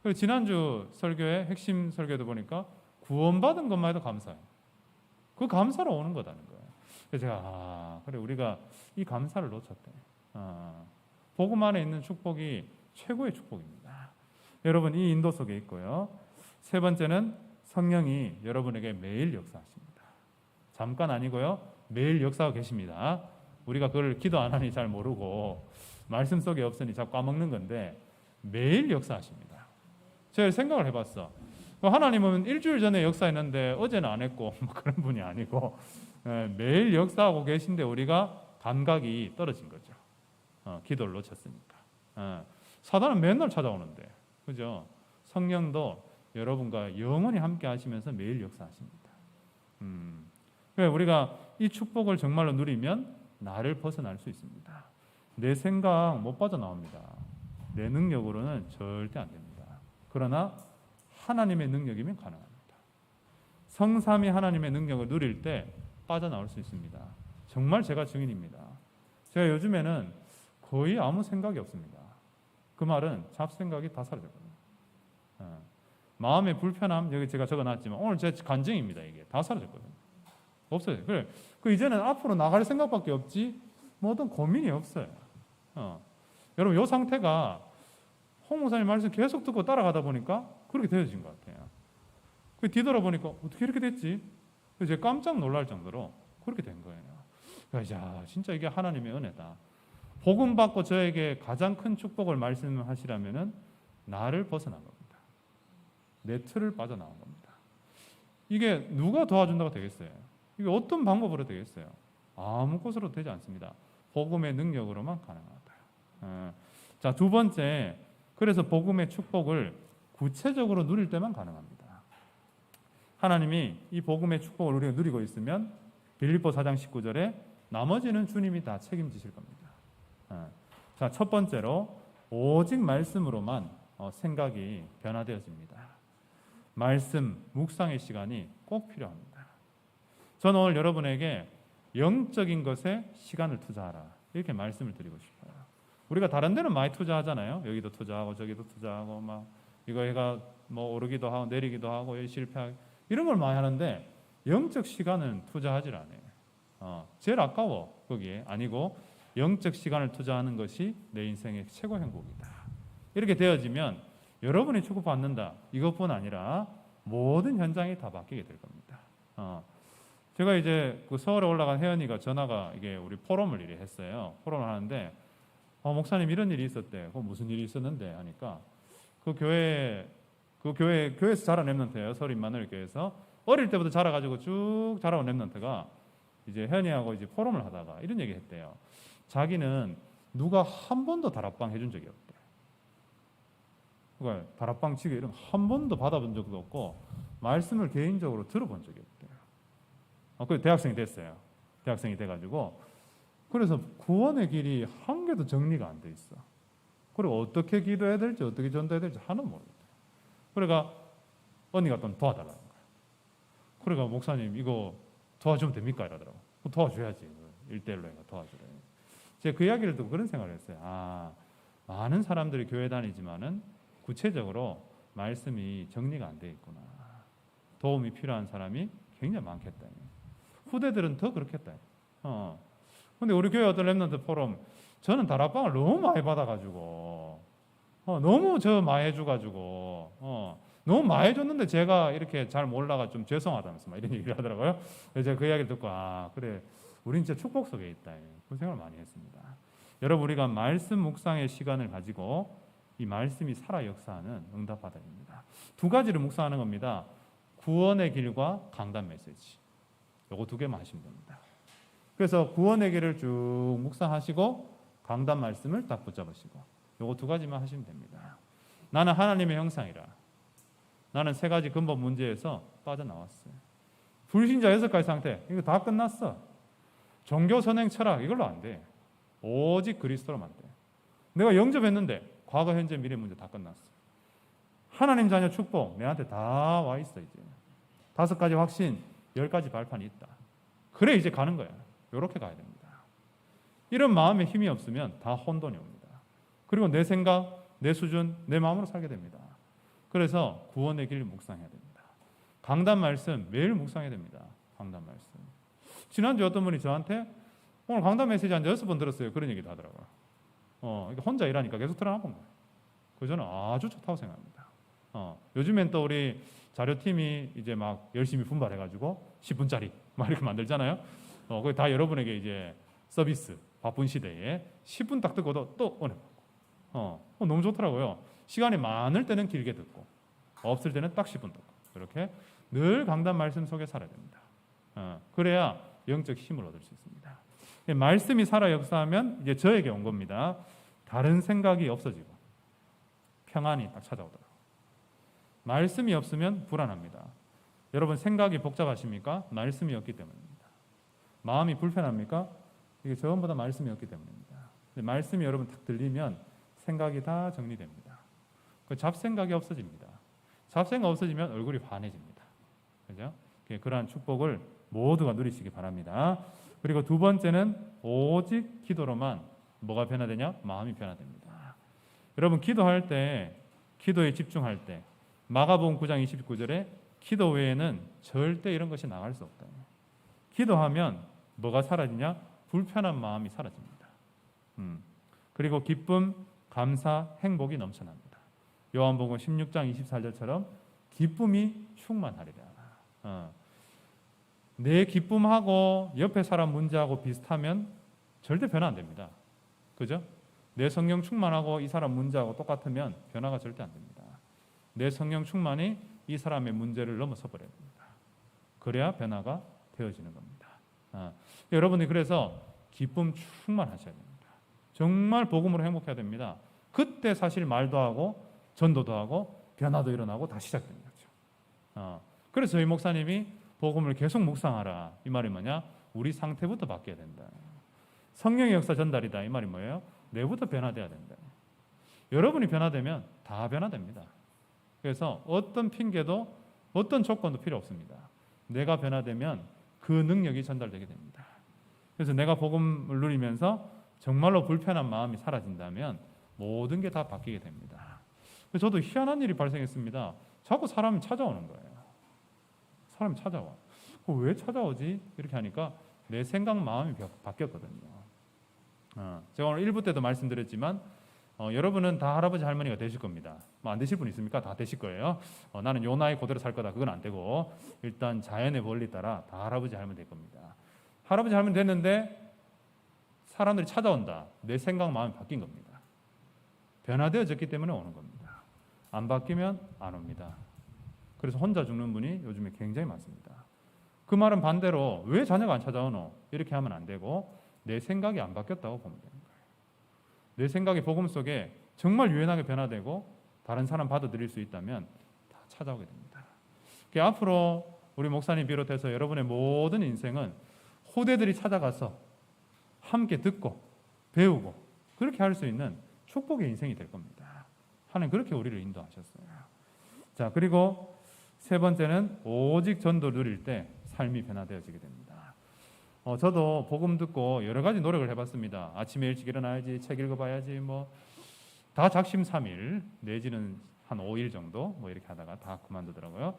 그리고 지난주 설교의 핵심 설교도 보니까 구원받은 것만 해도 감사해요. 그 감사로 오는 거다는 거예요. 그래서 제가 그래 우리가 이 감사를 놓쳤대. 복음 안에 있는 축복이 최고의 축복입니다. 여러분 이 인도 속에 있고요. 세 번째는 성령이 여러분에게 매일 역사하십니다. 잠깐 아니고요. 매일 역사하고 계십니다. 우리가 그걸 기도 안 하니 잘 모르고 말씀 속에 없으니 자꾸 까먹는 건데 매일 역사하십니다. 제가 생각을 해봤어. 하나님은 일주일 전에 역사했는데 어제는 안 했고 뭐 그런 분이 아니고 매일 역사하고 계신데 우리가 감각이 떨어진 거죠. 기도를 놓쳤으니까. 사단은 맨날 찾아오는데, 그죠? 성령도 여러분과 영원히 함께 하시면서 매일 역사하십니다. 우리가 이 축복을 정말로 누리면 나를 벗어날 수 있습니다. 내 생각 못 빠져나옵니다. 내 능력으로는 절대 안 됩니다. 그러나 하나님의 능력이면 가능합니다. 성삼위 하나님의 능력을 누릴 때 빠져나올 수 있습니다. 정말 제가 증인입니다. 제가 요즘에는 거의 아무 생각이 없습니다. 그 말은 잡생각이 다 사라졌거든요. 마음의 불편함, 여기 제가 적어놨지만 오늘 제 간증입니다. 이게 다 사라졌거든요. 없어요. 그래, 그 이제는 앞으로 나갈 생각밖에 없지 뭐 어떤 고민이 없어요. 여러분 이 상태가 홍 목사님 말씀 계속 듣고 따라가다 보니까 그렇게 되어진 것 같아요. 그 뒤돌아보니까 어떻게 이렇게 됐지? 그래서 제가 깜짝 놀랄 정도로 그렇게 된 거예요. 야, 진짜 이게 하나님의 은혜다. 복음 받고 저에게 가장 큰 축복을 말씀하시라면은 나를 벗어난 겁니다. 내 틀을 빠져나온 겁니다. 이게 누가 도와준다고 되겠어요? 이게 어떤 방법으로 되겠어요? 아무 것으로 되지 않습니다. 복음의 능력으로만 가능하다. 자, 두 번째, 그래서 복음의 축복을 구체적으로 누릴 때만 가능합니다. 하나님이 이 복음의 축복을 우리가 누리고 있으면 빌립보 4장 19절에 나머지는 주님이 다 책임지실 겁니다. 자, 첫 번째로 오직 말씀으로만 생각이 변화되어집니다. 말씀, 묵상의 시간이 꼭 필요합니다. 저는 오늘 여러분에게 영적인 것에 시간을 투자하라 이렇게 말씀을 드리고 싶어요. 우리가 다른 데는 많이 투자하잖아요. 여기도 투자하고 저기도 투자하고 막 이거 해가 뭐 오르기도 하고 내리기도 하고 실패하고 이런 걸 많이 하는데 영적 시간은 투자하지 않아요. 제일 아까워 거기에 아니고 영적 시간을 투자하는 것이 내 인생의 최고 행복이다. 이렇게 되어지면 여러분이 축복받는다. 이것뿐 아니라 모든 현장이 다 바뀌게 될 겁니다. 제가 이제 그 서울에 올라간 혜연이가 전화가 이게 우리 포럼을 이래 했어요. 포럼을 하는데 목사님 이런 일이 있었대. 무슨 일이 있었는데 하니까 교회에서 자란 랩런트예요. 서울 임마누엘 교회에서 어릴 때부터 자라가지고 쭉 자라온 랩런트가 이제 혜연이하고 이제 포럼을 하다가 이런 얘기 했대요. 자기는 누가 한 번도 다락방 해준 적이 없대. 그러니까 다락방 치기 이런 한 번도 받아본 적도 없고 말씀을 개인적으로 들어본 적이 없대요. 그 대학생이 됐어요. 대학생이 돼가지고 그래서 구원의 길이 한 개도 정리가 안 돼 있어. 그리고 어떻게 기도해야 될지 어떻게 전도해야 될지 하나도 모르겠대. 그러니까 언니가 또 도와달라는 거야. 그러니까 목사님 이거 도와주면 됩니까? 이러더라고. 도와줘야지. 1대1로 도와주래. 제가 그 이야기를 듣고 그런 생각을 했어요. 많은 사람들이 교회 다니지만은 구체적으로 말씀이 정리가 안 돼 있구나. 도움이 필요한 사람이 굉장히 많겠다. 후대들은 더 그렇겠다. 근데 우리 교회 어떤 랩런트 포럼 저는 다락방을 너무 많이 받아가지고 너무 많이 해줘가지고 너무 많이 해줬는데 제가 이렇게 잘 몰라가 좀 죄송하다면서 막 이런 얘기를 하더라고요. 그래서 제가 그 이야기를 듣고 그래 우린 진짜 축복 속에 있다. 그런 생각을 많이 했습니다. 여러분 우리가 말씀 묵상의 시간을 가지고 이 말씀이 살아 역사하는 응답바다입니다. 두 가지를 묵상하는 겁니다. 구원의 길과 강단 메시지. 요거 두 개만 하시면 됩니다. 그래서 구원의 길을 쭉 묵상하시고 강단 말씀을 딱 붙잡으시고 요거 두 가지만 하시면 됩니다. 나는 하나님의 형상이라. 나는 세 가지 근본 문제에서 빠져나왔어요. 불신자 6가지 상태 이거 다 끝났어. 종교 선행 철학 이걸로 안 돼. 오직 그리스도로만 돼. 내가 영접했는데 과거, 현재, 미래 문제 다 끝났어. 하나님 자녀 축복 내한테 다 와 있어. 이제 5가지 확신, 10가지 발판이 있다. 그래 이제 가는 거야. 이렇게 가야 됩니다. 이런 마음에 힘이 없으면 다 혼돈이 옵니다. 그리고 내 생각, 내 수준, 내 마음으로 살게 됩니다. 그래서 구원의 길 묵상해야 됩니다. 강단 말씀 매일 묵상해야 됩니다. 강단 말씀. 지난주에 어떤 분이 저한테 오늘 강단 메시지 한 6번 들었어요. 그런 얘기도 하더라고요. 혼자 일하니까 계속 틀어놔본 거예요. 그래서 저는 아주 좋다고 생각합니다. 요즘엔 또 우리 자료팀이 이제 막 열심히 분발해가지고 10분짜리 막 이렇게 만들잖아요. 그게 다 여러분에게 이제 서비스, 바쁜 시대에 10분 딱 듣고도 또 은혜 받고. 너무 좋더라고요. 시간이 많을 때는 길게 듣고, 없을 때는 딱 10분 듣고. 이렇게 늘 강단 말씀 속에 살아야 됩니다. 그래야 영적 힘을 얻을 수 있습니다. 말씀이 살아 역사하면 이제 저에게 온 겁니다. 다른 생각이 없어지고 평안이 딱 찾아오더라고요. 말씀이 없으면 불안합니다. 여러분 생각이 복잡하십니까? 말씀이 없기 때문입니다. 마음이 불편합니까? 이게 전부 다 말씀이 없기 때문입니다. 말씀이 여러분 딱 들리면 생각이 다 정리됩니다. 그 잡생각이 없어집니다. 잡생각 없어지면 얼굴이 환해집니다. 그죠? 그러한 축복을 모두가 누리시기 바랍니다. 그리고 두 번째는 오직 기도로만 뭐가 변화되냐? 마음이 변화됩니다. 여러분 기도할 때, 기도에 집중할 때 마가복음 9장 29절에 기도 외에는 절대 이런 것이 나갈 수 없다. 기도하면 뭐가 사라지냐? 불편한 마음이 사라집니다. 그리고 기쁨, 감사, 행복이 넘쳐납니다. 요한복음 16장 24절처럼 기쁨이 충만하리라. 내 기쁨하고 옆에 사람 문제하고 비슷하면 절대 변화 안 됩니다. 그죠? 내 성령 충만하고 이 사람 문제하고 똑같으면 변화가 절대 안 됩니다. 내 성령 충만이 이 사람의 문제를 넘어서 버려야 됩니다. 그래야 변화가 되어지는 겁니다. 여러분이 그래서 기쁨 충만하셔야 됩니다. 정말 복음으로 행복해야 됩니다. 그때 사실 말도 하고 전도도 하고 변화도 일어나고 다 시작되는 거죠. 그래서 저희 목사님이 복음을 계속 묵상하라. 이 말이 뭐냐? 우리 상태부터 바뀌어야 된다. 성령의 역사 전달이다. 이 말이 뭐예요? 내부터 변화돼야 된다. 여러분이 변화되면 다 변화됩니다. 그래서 어떤 핑계도 어떤 조건도 필요 없습니다. 내가 변화되면 그 능력이 전달되게 됩니다. 그래서 내가 복음을 누리면서 정말로 불편한 마음이 사라진다면 모든 게 다 바뀌게 됩니다. 저도 희한한 일이 발생했습니다. 자꾸 사람이 찾아오는 거예요. 사람이 찾아와. 왜 찾아오지? 이렇게 하니까 내 생각, 마음이 바뀌었거든요. 제가 오늘 1부 때도 말씀드렸지만 여러분은 다 할아버지 할머니가 되실 겁니다. 뭐 안 되실 분 있습니까? 다 되실 거예요. 나는 요 나이 그대로 살 거다. 그건 안 되고 일단 자연의 원리 따라 다 할아버지 할머니 될 겁니다. 할아버지 할머니 됐는데 사람들이 찾아온다. 내 생각, 마음이 바뀐 겁니다. 변화되어졌기 때문에 오는 겁니다. 안 바뀌면 안 옵니다. 그래서 혼자 죽는 분이 요즘에 굉장히 많습니다. 그 말은 반대로 왜 자녀가 안 찾아오노? 이렇게 하면 안 되고 내 생각이 안 바뀌었다고 보면 되는 거예요. 내 생각이 복음 속에 정말 유연하게 변화되고 다른 사람 받아들일 수 있다면 다 찾아오게 됩니다. 앞으로 우리 목사님 비롯해서 여러분의 모든 인생은 후대들이 찾아가서 함께 듣고 배우고 그렇게 할 수 있는 축복의 인생이 될 겁니다. 하나님 그렇게 우리를 인도하셨어요. 자, 그리고 세 번째는 오직 전도를 누릴 때 삶이 변화되어지게 됩니다. 저도 복음 듣고 여러 가지 노력을 해봤습니다. 아침에 일찍 일어나야지, 책 읽어봐야지, 다 작심삼일 내지는 한 5일 정도 이렇게 하다가 다 그만두더라고요.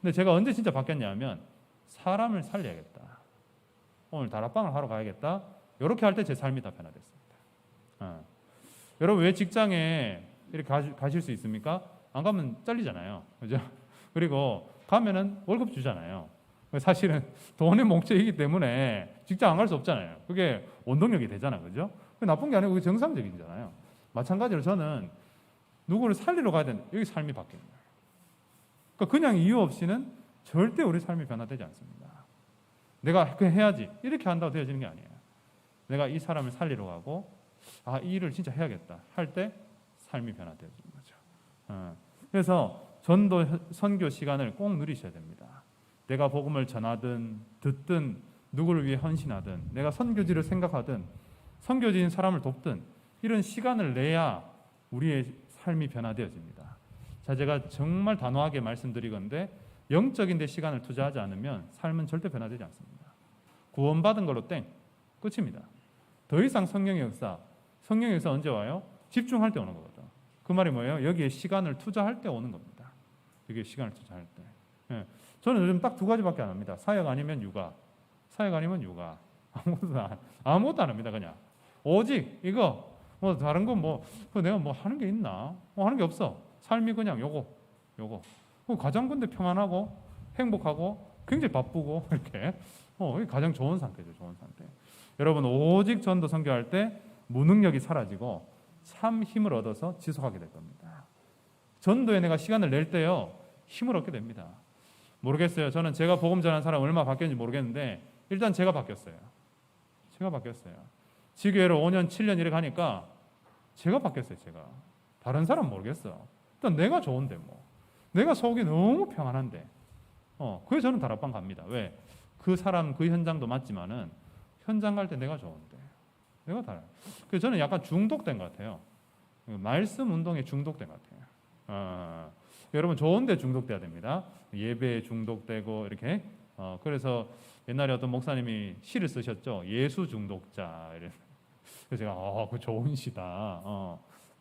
근데 제가 언제 진짜 바뀌었냐면 사람을 살려야겠다. 오늘 다락방을 하러 가야겠다. 이렇게 할 때 제 삶이 다 변화됐습니다. 여러분 왜 직장에 이렇게 가실 수 있습니까? 안 가면 잘리잖아요. 그죠? 그리고 가면은 월급 주잖아요. 사실은 돈의 목적이기 때문에 직장 안 갈 수 없잖아요. 그게 원동력이 되잖아요. 그죠? 그게 나쁜 게 아니고 그게 정상적이잖아요. 마찬가지로 저는 누구를 살리러 가야 되는데 여기 삶이 바뀌는 거예요. 그러니까 그냥 이유 없이는 절대 우리 삶이 변화되지 않습니다. 내가 그냥 해야지 이렇게 한다고 되어지는 게 아니에요. 내가 이 사람을 살리러 가고 이 일을 진짜 해야겠다 할 때 삶이 변화되어지는 거죠. 그래서 전도 선교 시간을 꼭 누리셔야 됩니다. 내가 복음을 전하든 듣든 누구를 위해 헌신하든 내가 선교지를 생각하든 선교지인 사람을 돕든 이런 시간을 내야 우리의 삶이 변화되어집니다. 자, 제가 정말 단호하게 말씀드리건데 영적인 데 시간을 투자하지 않으면 삶은 절대 변화되지 않습니다. 구원받은 걸로 땡 끝입니다. 더 이상 성령의 역사 언제 와요? 집중할 때 오는 거거든. 그 말이 뭐예요? 여기에 시간을 투자할 때 오는 겁니다. 여기에 시간을 투자할 때. 예. 저는 요즘 딱 두 가지밖에 안 합니다. 사역 아니면 육아. 아무것도 안 합니다. 그냥 오직 이거 뭐 다른 건 뭐 내가 뭐 하는 게 있나? 하는 게 없어. 삶이 그냥 요거. 가장 근데 평안하고 행복하고 굉장히 바쁘고 이렇게 이게 가장 좋은 상태죠. 좋은 상태. 여러분 오직 전도 선교할 때 무능력이 사라지고 참 힘을 얻어서 지속하게 될 겁니다. 전도에 내가 시간을 낼 때요 힘을 얻게 됩니다. 모르겠어요. 저는 제가 복음 전하는 사람 얼마 바뀌었는지 모르겠는데 일단 제가 바뀌었어요. 지교회로 5년 7년 이래 가니까 제가 바뀌었어요. 제가 다른 사람 모르겠어. 일단 내가 좋은데 뭐 내가 속이 너무 평안한데 그게 저는 다락방 갑니다. 왜? 그 사람 그 현장도 맞지만은 현장 갈 때 내가 좋은데 내가 달라. 그래서 저는 약간 중독된 것 같아요. 말씀 운동에 중독된 것 같아요. 여러분 좋은데 중독돼야 됩니다. 예배에 중독되고 이렇게. 그래서 옛날에 어떤 목사님이 시를 쓰셨죠. 예수 중독자. 그래서 제가 그 좋은 시다.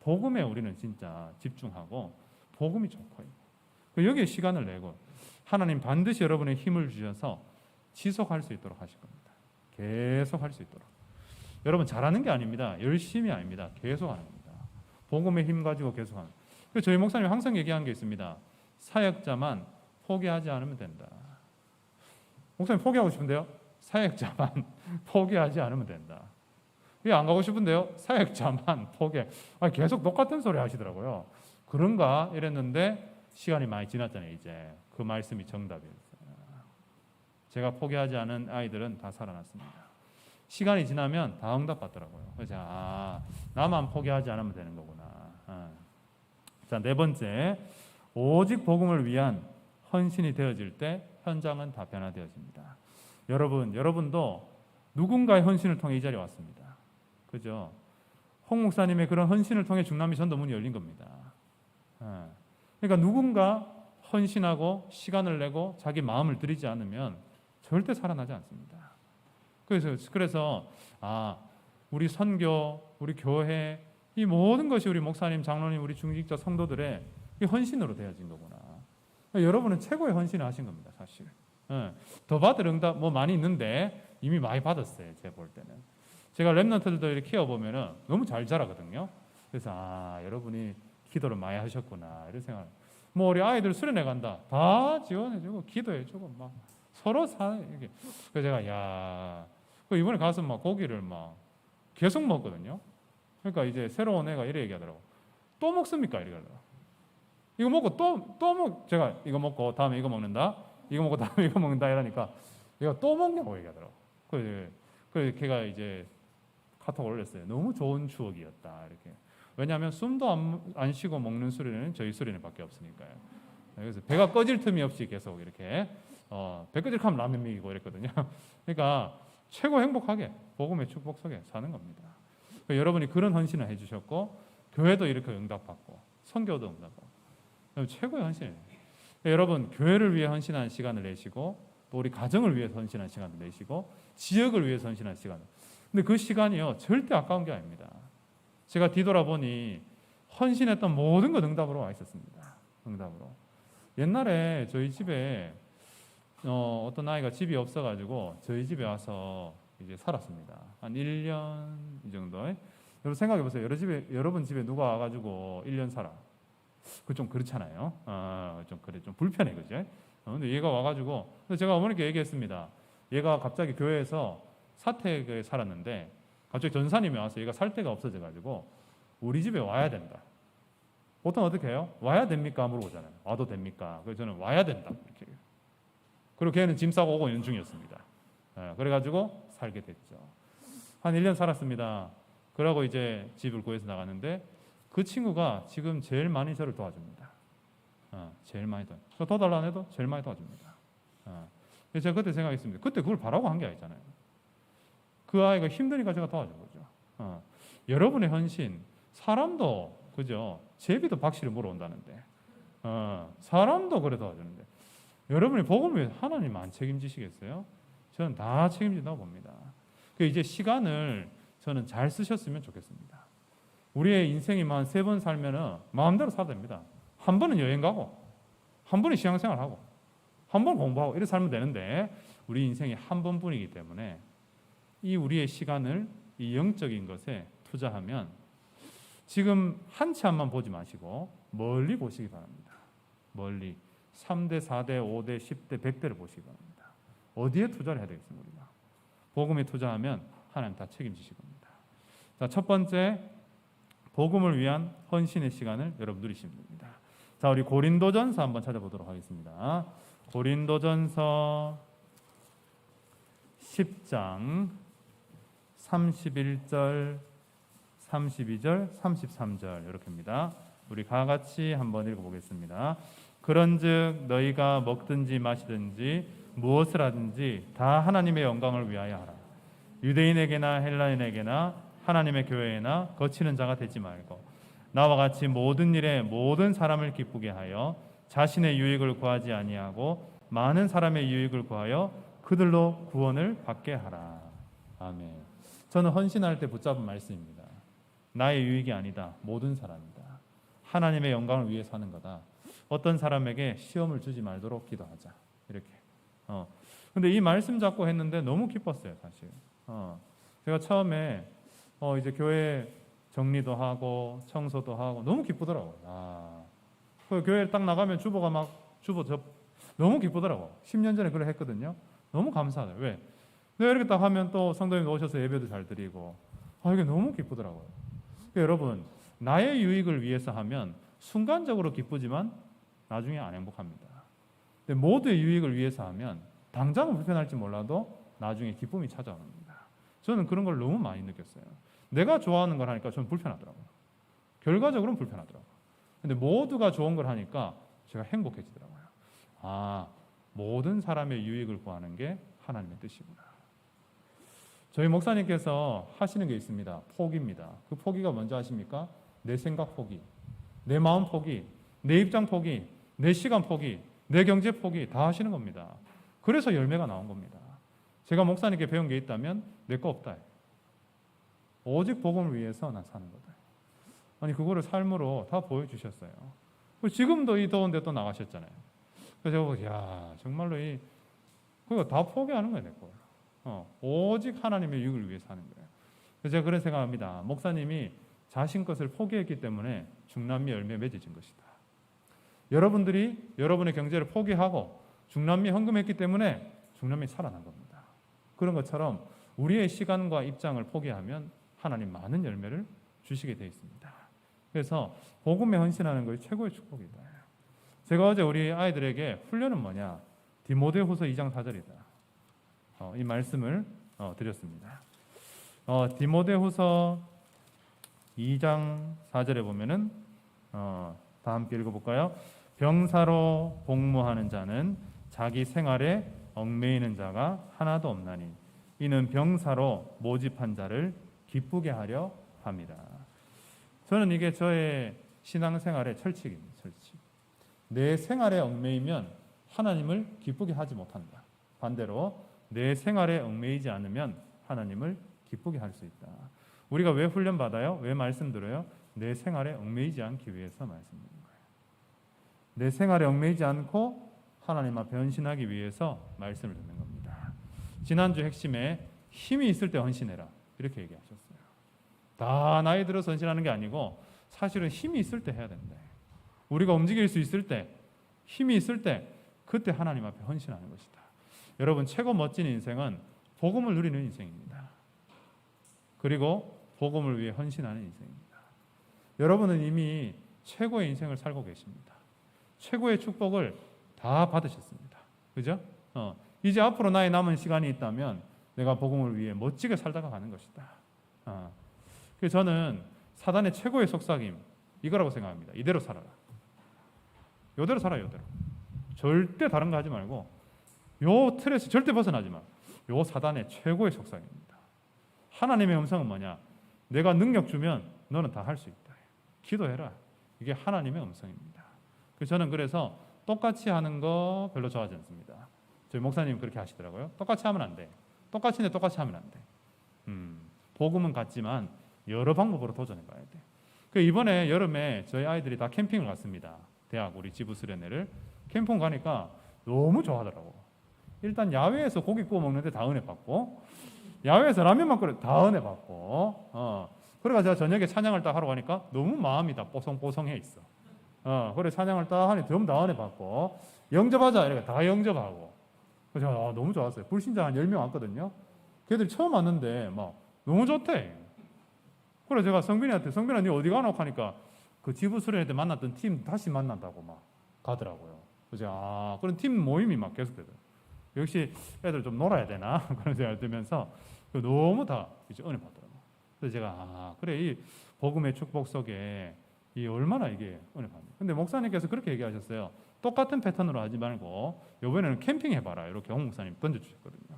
복음에 우리는 진짜 집중하고 복음이 좋고 여기에 시간을 내고 하나님 반드시 여러분의 힘을 주셔서 지속할 수 있도록 하실 겁니다. 계속 할 수 있도록. 여러분 잘하는 게 아닙니다. 열심히 아닙니다. 계속 하는 겁니다. 복음의 힘 가지고 계속 하는. 그래서 저희 목사님이 항상 얘기한 게 있습니다. 사역자만 포기하지 않으면 된다. 목사님 포기하고 싶은데요? 사역자만 포기하지 않으면 된다. 왜 안 가고 싶은데요? 사역자만 포기. 계속 똑같은 소리 하시더라고요. 그런가 이랬는데 시간이 많이 지났잖아요. 이제 그 말씀이 정답이었어요. 제가 포기하지 않은 아이들은 다 살아났습니다. 시간이 지나면 다 응답받더라고요. 그래서 나만 포기하지 않으면 되는 거구나. 자, 네 번째, 오직 복음을 위한 헌신이 되어질 때 현장은 다 변화되어집니다. 여러분도 누군가의 헌신을 통해 이 자리에 왔습니다. 그죠? 홍 목사님의 그런 헌신을 통해 중남미 전도 문이 열린 겁니다. 그러니까 누군가 헌신하고 시간을 내고 자기 마음을 들이지 않으면 절대 살아나지 않습니다. 그래서 우리 선교, 우리 교회 이 모든 것이 우리 목사님, 장로님, 우리 중직자 성도들의 이 헌신으로 되어진 거구나. 여러분은 최고의 헌신을 하신 겁니다, 사실. 더 받을 응답 뭐 많이 있는데 이미 많이 받았어요, 제가 볼 때는. 제가 랩런트들도 이렇게 키워보면은 너무 잘 자라거든요. 그래서 여러분이 기도를 많이 하셨구나 이런 생각. 뭐 우리 아이들 수련회 간다, 다 지원해주고 기도해주고 막 서로 이렇게. 그래서 제가 이번에 가서 막 고기를 막 계속 먹거든요. 그러니까 이제 새로운 애가 이래 얘기하더라고. 또 먹습니까? 이래 하더라고. 이거 먹고 또 제가 이거 먹고 다음에 이거 먹는다. 이거 먹고 다음에 이거 먹는다 이러니까 얘가 또 먹냐고 얘기하더라고. 그래서 걔가 이제 카톡 올렸어요. 너무 좋은 추억이었다 이렇게. 왜냐하면 숨도 안 쉬고 먹는 수련회는 저희 수련회밖에 없으니까요. 그래서 배가 꺼질 틈이 없이 계속 이렇게 배 꺼질하면 라면 먹이고 이랬거든요. 그러니까 최고 행복하게 복음의 축복 속에 사는 겁니다. 그러니까 여러분이 그런 헌신을 해주셨고 교회도 이렇게 응답받고 선교도 응답받고 최고의 헌신이에요. 그러니까 여러분 교회를 위해 헌신한 시간을 내시고 또 우리 가정을 위해 헌신한 시간을 내시고 지역을 위해 헌신한 시간을. 근데 그 시간이요 절대 아까운 게 아닙니다. 제가 뒤돌아보니 헌신했던 모든 것 응답으로 와 있었습니다. 응답으로. 옛날에 저희 집에 어떤 아이가 집이 없어가지고 저희 집에 와서 이제 살았습니다. 한 1년 이 정도. 여러분 생각해 보세요. 여러분 집에 누가 와가지고 1년 살아. 그 좀 그렇잖아요. 좀 불편해, 그죠? 근데 얘가 와가지고 제가 어머니께 얘기했습니다. 얘가 갑자기 교회에서 사택에 살았는데 갑자기 전사님이 와서 얘가 살 데가 없어져가지고 우리 집에 와야 된다. 보통 어떻게 해요? 와야 됩니까? 물어보잖아요. 와도 됩니까? 그래서 저는 와야 된다. 이렇게. 그리고 걔는 짐 싸고 오고 있는 중이었습니다. 그래가지고 살게 됐죠. 한 1년 살았습니다. 그러고 이제 집을 구해서 나갔는데 그 친구가 지금 제일 많이 저를 도와줍니다. 제일 많이 더 달라는 해도 제일 많이 도와줍니다. 제가 그때 생각했습니다. 그때 그걸 바라고 한 게 아니잖아요. 그 아이가 힘드니까 제가 도와준 거죠. 여러분의 헌신, 사람도 그죠? 제비도 박씨를 물어온다는데, 사람도 그래 도와주는데, 여러분이 복음을 위해서 하나님 안 책임지시겠어요? 저는 다 책임진다고 봅니다. 그 이제 시간을 저는 잘 쓰셨으면 좋겠습니다. 우리의 인생이 만 3번 살면은 마음대로 살아야 됩니다. 한 번은 여행 가고, 한 번은 신앙생활 하고, 한 번 공부하고 이렇게 살면 되는데, 우리 인생이 한 번뿐이기 때문에 이 우리의 시간을 이 영적인 것에 투자하면 지금 한 치 앞만 보지 마시고 멀리 보시기 바랍니다. 멀리 3대, 4대, 5대, 10대, 100대를 보시기 바랍니다. 어디에 투자를 해야 되겠습니까? 우리가 복음에 투자하면 하나님 다 책임지실 겁니다. 자, 첫 번째, 복음을 위한 헌신의 시간을 여러분 누리시면 됩니다. 자, 우리 고린도전서 한번 찾아보도록 하겠습니다. 고린도전서 10장 31절, 32절, 33절 이렇게입니다. 우리 다 같이 한번 읽어보겠습니다. 그런즉 너희가 먹든지 마시든지 무엇을 하든지 다 하나님의 영광을 위하여 하라. 유대인에게나 헬라인에게나 하나님의 교회에나 거치는 자가 되지 말고 나와 같이 모든 일에 모든 사람을 기쁘게 하여 자신의 유익을 구하지 아니하고 많은 사람의 유익을 구하여 그들로 구원을 받게 하라. 아멘. 저는 헌신할 때 붙잡은 말씀입니다. 나의 유익이 아니다. 모든 사람이다. 하나님의 영광을 위해 사는 거다. 어떤 사람에게 시험을 주지 말도록 기도하자. 이렇게. 근데 이 말씀 잡고 했는데 너무 기뻤어요, 사실. 제가 처음에 이제 교회 정리도 하고 청소도 하고 너무 기쁘더라고요. 그 교회 딱 나가면 주보가 너무 기쁘더라고. 10년 전에 그걸 했거든요. 너무 감사해요. 왜? 내가 이렇게 딱 하면 또 성도님 오셔서 예배도 잘 드리고, 이게 너무 기쁘더라고요. 여러분, 나의 유익을 위해서 하면 순간적으로 기쁘지만 나중에 안 행복합니다. 근데 모두의 유익을 위해서 하면 당장은 불편할지 몰라도 나중에 기쁨이 찾아옵니다. 저는 그런 걸 너무 많이 느꼈어요. 내가 좋아하는 걸 하니까 저는 불편하더라고요. 결과적으로는 불편하더라고요. 근데 모두가 좋은 걸 하니까 제가 행복해지더라고요. 모든 사람의 유익을 구하는 게 하나님의 뜻이구나. 저희 목사님께서 하시는 게 있습니다. 포기입니다. 그 포기가 뭔지 아십니까? 내 생각 포기, 내 마음 포기, 내 입장 포기, 내 시간 포기, 내 경제 포기 다 하시는 겁니다. 그래서 열매가 나온 겁니다. 제가 목사님께 배운 게 있다면 내 거 없다. 오직 복음을 위해서 난 사는 거다. 아니 그거를 삶으로 다 보여주셨어요. 지금도 이 더운데 또 나가셨잖아요. 그래서 제가 정말로 그거 다 포기하는 거예요, 내 거. 오직 하나님의 유익을 위해 사는 거예요. 그래서 제가 그런 생각합니다. 목사님이 자신 것을 포기했기 때문에 중남미 열매 맺어진 것이다. 여러분들이 여러분의 경제를 포기하고 중남미 헌금했기 때문에 중남미 살아난 겁니다. 그런 것처럼 우리의 시간과 입장을 포기하면 하나님 많은 열매를 주시게 되어 있습니다. 그래서 복음에 헌신하는 것이 최고의 축복이다. 제가 어제 우리 아이들에게 훈련은 뭐냐? 디모데후서 2장 4절이다. 이 말씀을 드렸습니다. 디모데후서 2장 4절에 보면은 다 함께 읽어볼까요? 병사로 복무하는 자는 자기 생활에 얽매이는 자가 하나도 없나니 이는 병사로 모집한 자를 기쁘게 하려 합니다. 저는 이게 저의 신앙생활의 철칙입니다. 철칙. 내 생활에 얽매이면 하나님을 기쁘게 하지 못한다. 반대로 내 생활에 얽매이지 않으면 하나님을 기쁘게 할 수 있다. 우리가 왜 훈련 받아요? 왜 말씀 들어요? 내 생활에 얽매이지 않기 위해서 말씀드리는 거예요. 내 생활에 얽매이지 않고 하나님 앞에 헌신하기 위해서 말씀을 듣는 겁니다. 지난주 핵심에 힘이 있을 때 헌신해라 이렇게 얘기하셨어요. 다 나이 들어서 헌신하는 게 아니고 사실은 힘이 있을 때 해야 된다. 우리가 움직일 수 있을 때, 힘이 있을 때 그때 하나님 앞에 헌신하는 것이다. 여러분, 최고 멋진 인생은 복음을 누리는 인생입니다. 그리고 복음을 위해 헌신하는 인생입니다. 여러분은 이미 최고의 인생을 살고 계십니다. 최고의 축복을 다 받으셨습니다. 그죠? 이제 앞으로 나의 남은 시간이 있다면 내가 복음을 위해 멋지게 살다가 가는 것이다. 그래서 저는 사단의 최고의 속삭임 이거라고 생각합니다. 이대로 살아라. 이대로 살아요. 이대로. 절대 다른 거 하지 말고 요 틀에서 절대 벗어나지 마. 요 사단의 최고의 속삭임입니다. 하나님의 음성은 뭐냐? 내가 능력 주면 너는 다 할 수 있다. 기도해라. 이게 하나님의 음성입니다. 저는 그래서 똑같이 하는 거 별로 좋아하지 않습니다. 저희 목사님 그렇게 하시더라고요. 똑같이 하면 안 돼. 똑같이인데 똑같이 하면 안 돼. 복음은 같지만 여러 방법으로 도전해봐야 돼. 이번에 여름에 저희 아이들이 다 캠핑을 갔습니다. 대학 우리 지부 수련회를 캠핑 가니까 너무 좋아하더라고. 일단 야외에서 고기 구워 먹는데 다 은혜 받고, 야외에서 라면만 끓여 다 은혜 받고, 그래가 제가 저녁에 찬양을 딱 하러 가니까 너무 마음이 다 뽀송뽀송해 있어. 그래 찬양을 딱 하니 전부 다 은혜 받고, 영접하자 이렇게 다 영접하고. 그래서 제가 너무 좋았어요. 불신자 한 10명 왔거든요. 걔들이 처음 왔는데 막 너무 좋대. 그래 제가 성빈이한테 성빈아 니 어디 가노 하니까 그 지부 수련회 때 만났던 팀 다시 만난다고 막 가더라고요. 그래서 제가 그런 팀 모임이 막 계속되더라고요. 역시 애들 좀 놀아야 되나 그런 생각이 들면서 너무 다 이제 은혜 받더라고요. 그래서 제가 그래 이 복음의 축복 속에 이 얼마나 이게 은혜 받는. 근데 목사님께서 그렇게 얘기하셨어요. 똑같은 패턴으로 하지 말고 이번에는 캠핑 해봐라 이렇게 홍 목사님 던져주셨거든요.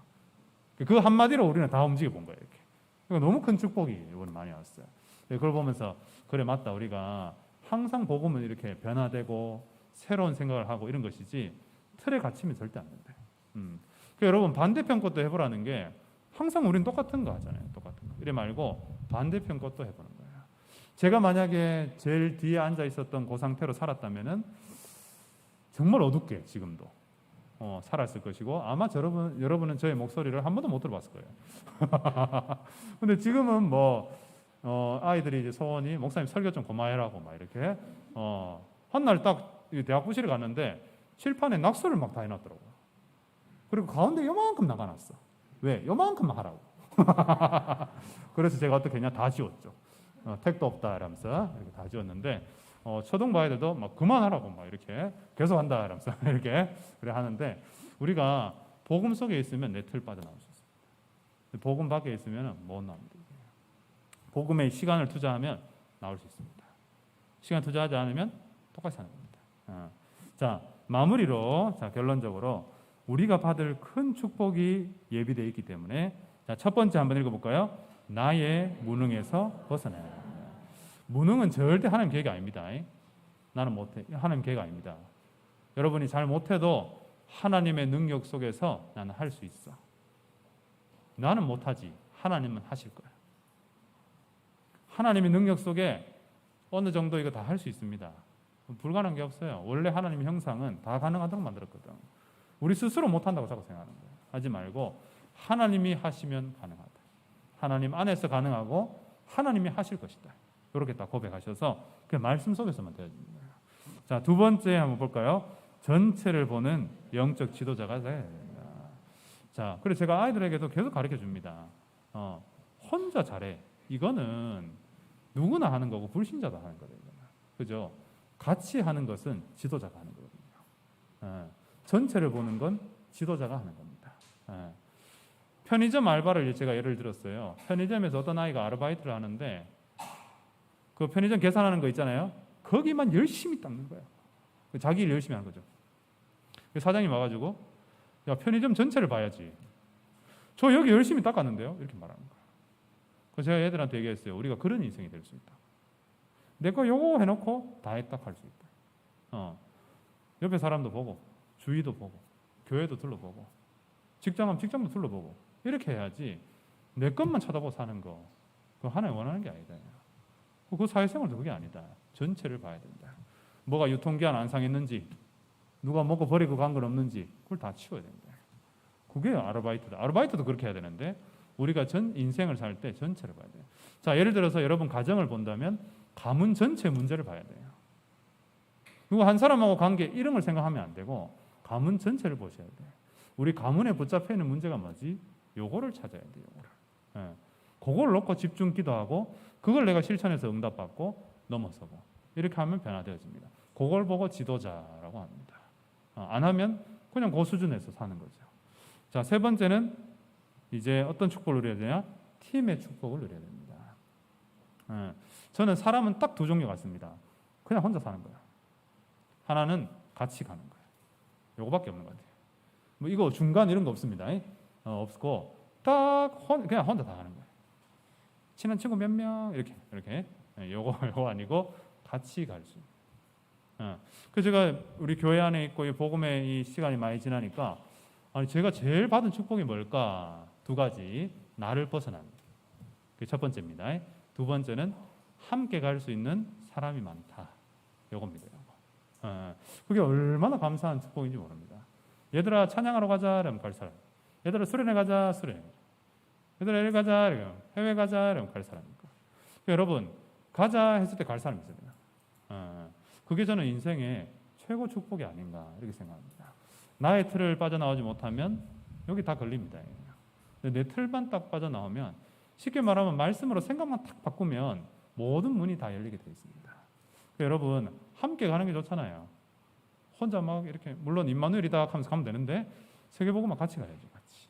그 한마디로 우리는 다 움직여 본 거예요. 이렇게. 그러니까 너무 큰 축복이 이번에 많이 왔어요. 그걸 보면서 그래 맞다 우리가 항상 복음은 이렇게 변화되고 새로운 생각을 하고 이런 것이지 틀에 갇히면 절대 안 된다. 여러분 반대편 것도 해보라는 게 항상 우리는 똑같은 거 하잖아요. 똑같은 거. 이래 말고 반대편 것도 해보는 거예요. 제가 만약에 제일 뒤에 앉아 있었던 그 상태로 살았다면은 정말 어둡게 지금도 살았을 것이고 아마 여러분은 저의 목소리를 한 번도 못 들어봤을 거예요. 근데 지금은 뭐 아이들이 이제 소원이 목사님 설교 좀 그만해라고 막 이렇게 한날 딱 대학 부실에 갔는데 칠판에 낙서를 막 다 해놨더라고요. 그리고 가운데 요만큼 나가놨어. 왜? 요만큼만 하라고. 그래서 제가 어떻게 했냐 다 지웠죠. 택도 없다 이러면서 이렇게 다 지웠는데 초등부 아이들도 막 그만하라고 막 이렇게 계속한다 이러면서 이렇게 그래 하는데 우리가 복음 속에 있으면 내 틀 빠져나올 수 있습니다. 복음 밖에 있으면 못 나옵니다. 복음에 시간을 투자하면 나올 수 있습니다. 시간 투자하지 않으면 똑같이 하는 겁니다. 자 마무리로 자 결론적으로 우리가 받을 큰 축복이 예비되어 있기 때문에 자, 첫 번째 한번 읽어볼까요? 나의 무능에서 벗어나야 합니다. 무능은 절대 하나님 계획이 아닙니다. 나는 못해. 하나님 계획이 아닙니다. 여러분이 잘 못해도 하나님의 능력 속에서 나는 할 수 있어. 나는 못하지. 하나님은 하실 거야. 하나님의 능력 속에 어느 정도 이거 다 할 수 있습니다. 불가능한 게 없어요. 원래 하나님의 형상은 다 가능하도록 만들었거든. 우리 스스로 못한다고 자꾸 생각하는 거예요. 하지 말고 하나님이 하시면 가능하다. 하나님 안에서 가능하고 하나님이 하실 것이다. 이렇게 딱 고백하셔서 그 말씀 속에서만 되어집니다. 자, 두 번째 한번 볼까요? 전체를 보는 영적 지도자가 돼야 됩니다. 자, 그래서 제가 아이들에게도 계속 가르쳐 줍니다. 혼자 잘해. 이거는 누구나 하는 거고 불신자도 하는 거예요. 그죠? 같이 하는 것은 지도자가 하는 거거든요. 전체를 보는 건 지도자가 하는 겁니다. 편의점 알바를 제가 예를 들었어요. 편의점에서 어떤 아이가 아르바이트를 하는데 그 편의점 계산하는 거 있잖아요. 거기만 열심히 닦는 거예요. 자기 일 열심히 하는 거죠. 사장님 와가지고 야 편의점 전체를 봐야지. 저 여기 열심히 닦았는데요. 이렇게 말하는 거예요. 그래서 제가 애들한테 얘기했어요. 우리가 그런 인생이 될 수 있다. 내가 요거 해놓고 다 했다 할 수 있다. 옆에 사람도 보고 주위도 보고 교회도 둘러보고 직장하면 직장도 둘러보고 이렇게 해야지 내 것만 쳐다보고 사는 거 그거 하나님 원하는 게 아니다. 그 사회생활도 그게 아니다. 전체를 봐야 된다. 뭐가 유통기한 안 상했는지 누가 먹고 버리고 간 건 없는지 그걸 다 치워야 된다. 그게 아르바이트다. 아르바이트도 그렇게 해야 되는데 우리가 전 인생을 살 때 전체를 봐야 돼요. 자, 예를 들어서 여러분 가정을 본다면 가문 전체 문제를 봐야 돼요. 누구 한 사람하고 관계 이런 걸 생각하면 안 되고 가문 전체를 보셔야 돼요. 우리 가문에 붙잡혀 있는 문제가 뭐지? 요거를 찾아야 돼요. 요거를. 그걸 놓고 집중 기도하고 그걸 내가 실천해서 응답받고 넘어서고 이렇게 하면 변화되어집니다. 그걸 보고 지도자라고 합니다. 안 하면 그냥 그 수준에서 사는 거죠. 자, 세 번째는 이제 어떤 축복을 누려야 되냐? 팀의 축복을 누려야 됩니다. 저는 사람은 딱 두 종류 같습니다. 그냥 혼자 사는 거예요. 하나는 같이 가는 거예요. 요거밖에 없는 것 같아요. 뭐 이거 중간 이런 거 없습니다. 없고 딱 그냥 혼자 다 하는 거예요. 친한 친구 몇 명 이렇게 요거 아니고 같이 갈 수. 그 제가 우리 교회 안에 있고 이 복음의 이 시간이 많이 지나니까 아니 제가 제일 받은 축복이 뭘까? 두 가지. 나를 벗어난. 그게 첫 번째입니다. 두 번째는 함께 갈 수 있는 사람이 많다. 요겁니다. 그게 얼마나 감사한 축복인지 모릅니다. 얘들아 찬양하러 가자 이러면 갈 사람. 얘들아 수련회 가자 수련회. 얘들아 여기 가자 이러면 해외 가자 이러면 갈 사람이니까. 여러분 가자 했을 때 갈 사람이 있습니다. 그게 저는 인생의 최고 축복이 아닌가 이렇게 생각합니다. 나의 틀을 빠져나오지 못하면 여기 다 걸립니다. 근데 내 틀만 딱 빠져나오면 쉽게 말하면 말씀으로 생각만 탁 바꾸면 모든 문이 다 열리게 되어 있습니다. 여러분 함께 가는 게 좋잖아요. 혼자 막 이렇게 물론 임마누엘이다 하면서 가면 되는데 세계복음만 같이 가야죠. 같이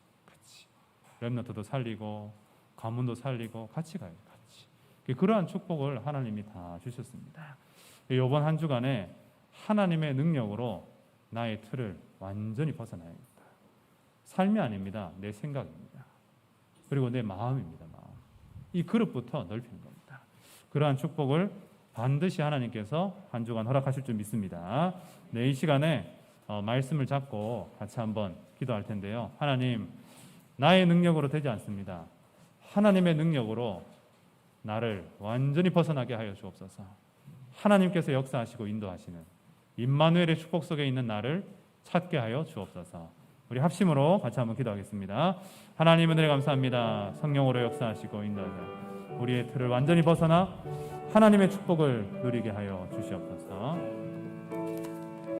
렘넌트도 살리고 가문도 살리고 같이 가야죠. 같이. 그러한 축복을 하나님이 다 주셨습니다. 이번 한 주간에 하나님의 능력으로 나의 틀을 완전히 벗어나야겠다. 삶이 아닙니다. 내 생각입니다. 그리고 내 마음입니다. 마음. 이 그릇부터 넓히는 겁니다. 그러한 축복을 반드시 하나님께서 한 주간 허락하실 줄 믿습니다. 이 시간에 말씀을 잡고 같이 한번 기도할 텐데요. 하나님, 나의 능력으로 되지 않습니다. 하나님의 능력으로 나를 완전히 벗어나게 하여 주옵소서. 하나님께서 역사하시고 인도하시는 임마누엘의 축복 속에 있는 나를 찾게 하여 주옵소서. 우리 합심으로 같이 한번 기도하겠습니다. 하나님 은혜를 감사합니다. 성령으로 역사하시고 인도하사 우리의 틀을 완전히 벗어나 하나님의 축복을 누리게 하여 주시옵소서.